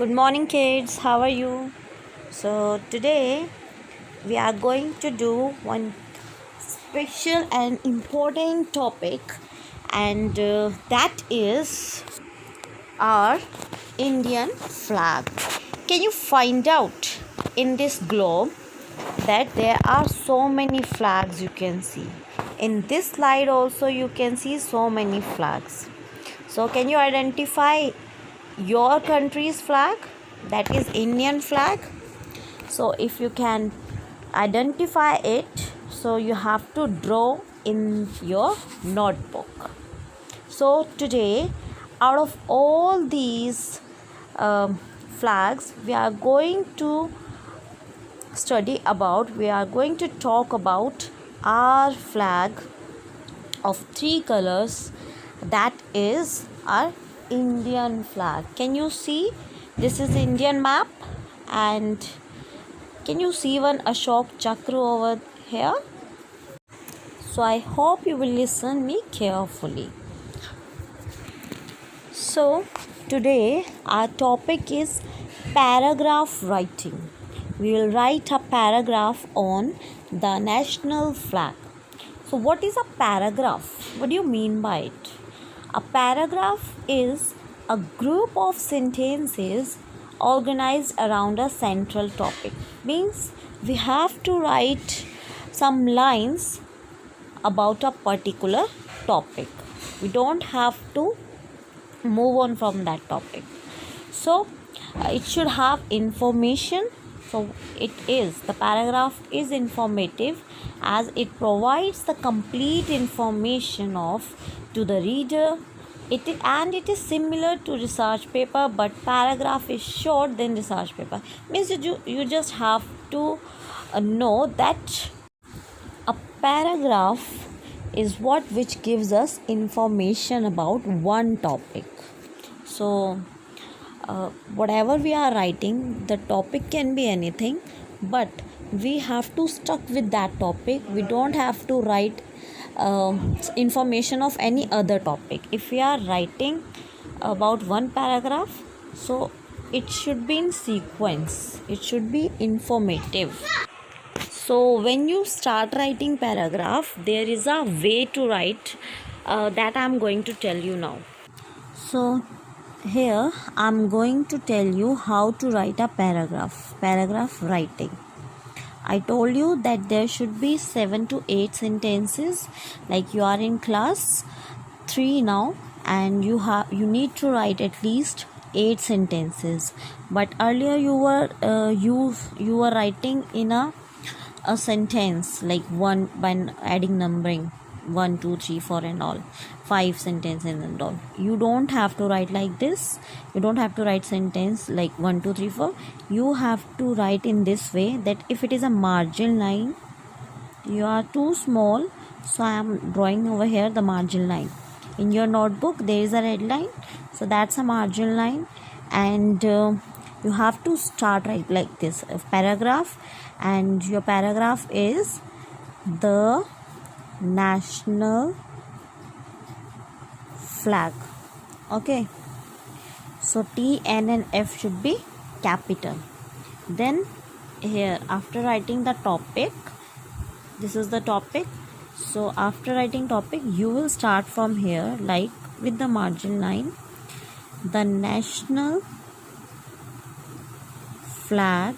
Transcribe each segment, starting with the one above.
Good morning, kids. How are you? So, today we are going to do one special and important topic, and that is our Indian flag. Can you find out in this globe that there are so many flags you can see? In this slide, also, you can see so many flags. So, can you identify your country's flag, that is Indian flag? So if you can identify it, so you have to draw in your notebook. So today, out of all these flags, we are going to talk about our flag of three colors, that is our Indian flag. Can you see? This is Indian map, and can you see one Ashok Chakra over here? So I hope you will listen me carefully. So today our topic is paragraph writing. We will write a paragraph on the national flag. So what is a paragraph? What do you mean by it? A paragraph is a group of sentences organized around a central topic. Means we have to write some lines about a particular topic. We don't have to move on from that topic. So it should have information. So the paragraph is informative as it provides the complete information to the reader. It is similar to research paper, but paragraph is short than research paper. Means you just have to know that a paragraph is which gives us information about one topic. So whatever we are writing, the topic can be anything, but we have to stuck with that topic. We don't have to write information of any other topic. If we are writing about one paragraph, so it should be in sequence, it should be informative. So when you start writing paragraph, there is a way to write that I am going to tell you now. So here I am going to tell you how to write a paragraph writing. I told you that there should be 7 to 8 sentences, like you are in class 3 now, and you need to write at least 8 sentences. But earlier you were writing in a sentence, like one by adding numbering 1 2 3 4 and all 5 sentences and all. You don't have to write like this. You don't have to write sentence like 1 2 3 4. You have to write in this way, that if it is a margin line, you are too small, so I am drawing over here the margin line. In your notebook there is a red line, so that's a margin line, and you have to start right like this, a paragraph, and your paragraph is the national flag. Okay, so T, N and F should be capital. Then here, after writing the topic, this is the topic. So after writing topic, you will start from here, like with the margin line, the national flag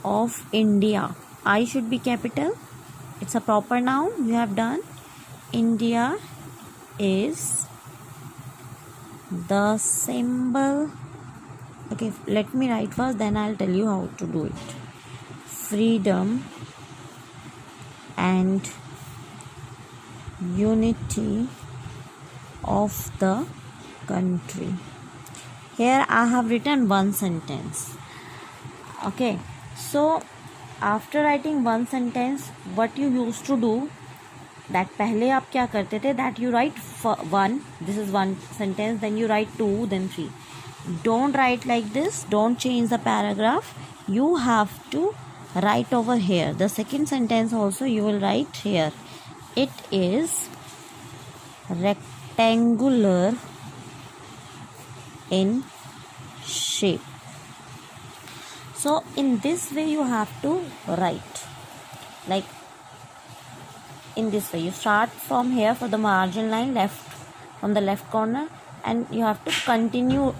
of India. I should be capital. It's a proper noun. You have done. India is the symbol. Okay, let me write first, then I'll tell you how to do it. Freedom and unity of the country. Here I have written one sentence. Okay, so after writing one sentence, what you used to do, that पहले आप क्या करते थे, that you write one, this is one sentence, then you write 2, then 3. Don't write like this. Don't change the paragraph. You have to write over here. The second sentence also you will write here. It is rectangular in shape. So in this way you have to write, like in this way. You start from here for the margin line left, from the left corner, and you have to continue,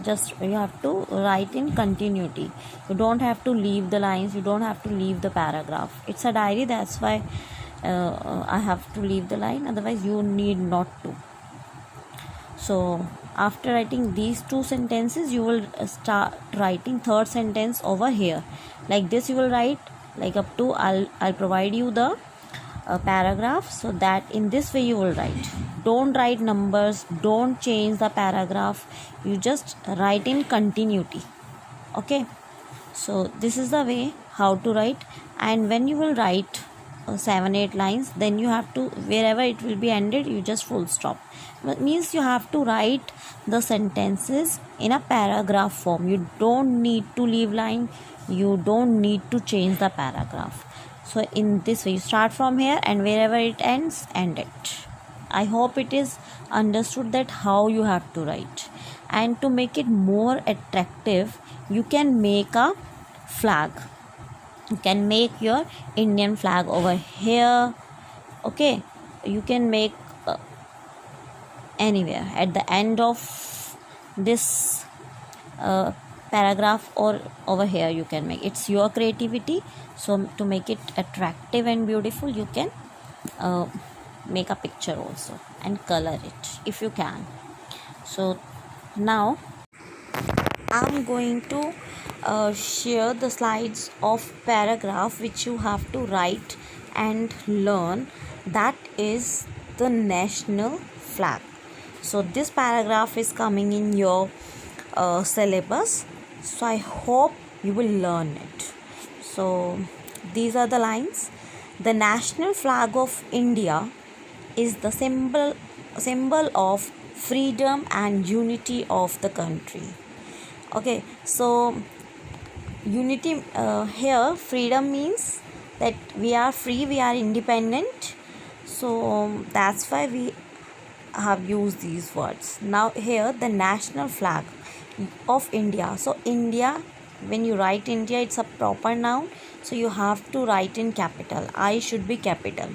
just you have to write in continuity. You don't have to leave the lines, you don't have to leave the paragraph. It's a diary, that's why I have to leave the line, otherwise you need not to. So after writing these two sentences, you will start writing third sentence over here. Like this you will write, like up to I'll provide you the paragraph, so that in this way you will write. Don't write numbers, don't change the paragraph, you just write in continuity. Okay, so this is the way how to write. And when you will write 7-8 lines, then you have to, wherever it will be ended, you just full stop. That means you have to write the sentences in a paragraph form. You don't need to leave line, you don't need to change the paragraph. So in this way you start from here, and wherever it ends, end it. I hope it is understood that how you have to write. And to make it more attractive, you can make a flag. You can make your Indian flag over here. Okay, you can make anywhere at the end of this paragraph, or over here you can make. It's your creativity. So to make it attractive and beautiful, you can make a picture also and color it if you can. So now I'm going to share the slides of paragraph which you have to write and learn. That is the national flag. So this paragraph is coming in your syllabus, so I hope you will learn it. So these are the lines. The national flag of India is the symbol of freedom and unity of the country. Okay, so unity, here freedom means that we are free, we are independent. So that's why we have used these words. Now here the national flag of India. So India, when you write India, it's a proper noun, so you have to write in capital. I should be capital.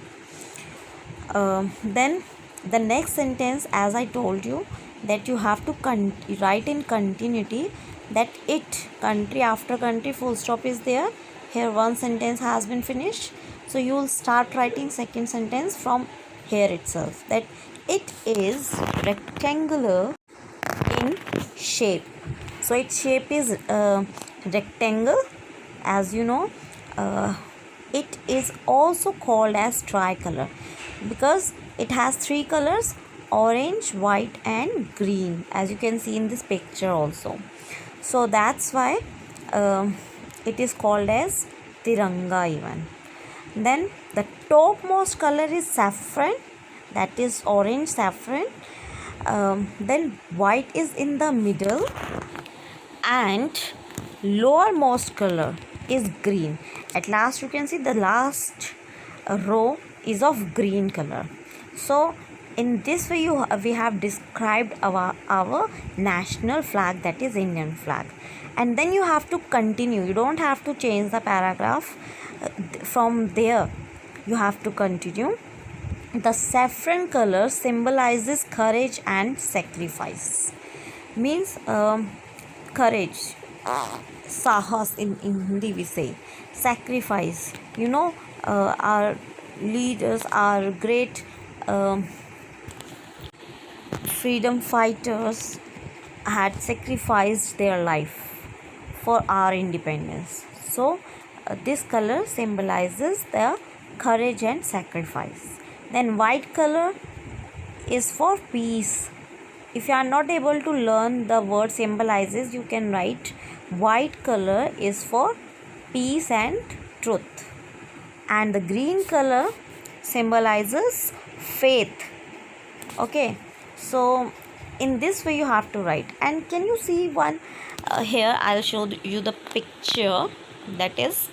Then the next sentence, as I told you, that you have to write in continuity, that it, country after country, full stop is there. Here one sentence has been finished, so you will start writing second sentence from here itself, that it is rectangular in shape. So its shape is rectangle, as you know. It is also called as tricolor because it has three colors: orange, white and green, as you can see in this picture also. So that's why it is called as Tiranga even. Then the topmost color is saffron, that is orange saffron. Then white is in the middle, and lowermost color is green. At last you can see the last row is of green color. So in this way we have described our national flag, that is Indian flag. And then you have to continue, you don't have to change the paragraph. From there you have to continue. The saffron color symbolizes courage and sacrifice. Means courage, sahas in Hindi we say. Sacrifice, you know, our leaders, our great freedom fighters had sacrificed their life for our independence. So this color symbolizes the courage and sacrifice. Then white color is for peace. If you are not able to learn the word symbolizes, you can write white color is for peace and truth. And the green color symbolizes faith. Okay, so in this way you have to write. And can you see one here? I'll show you the picture, that is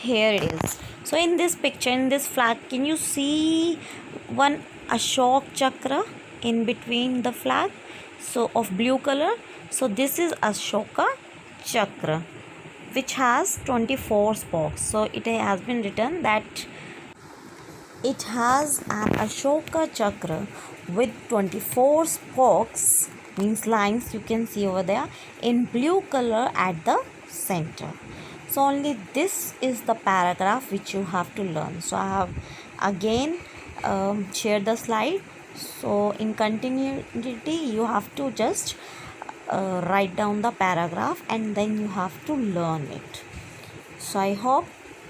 here it is. So in this picture, in this flag, can you see one Ashok chakra in between the flag, so of blue color? So this is Ashoka Chakra, which has 24 spokes. So it has been written that it has an Ashoka Chakra with 24 spokes, means lines you can see over there, in blue color at the center. So only this is the paragraph which you have to learn. So I have again shared the slide. So in continuity you have to just write down the paragraph and then you have to learn it. So I hope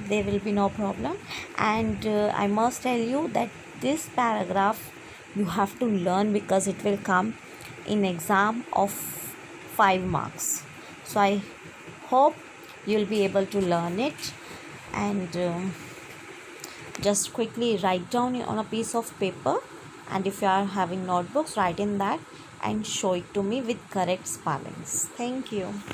there will be no problem, and I must tell you that this paragraph you have to learn because it will come in exam of 5 marks. So I hope you'll be able to learn it, and just quickly write down on a piece of paper, and if you are having notebooks, write in that and show it to me with correct spellings. Thank you.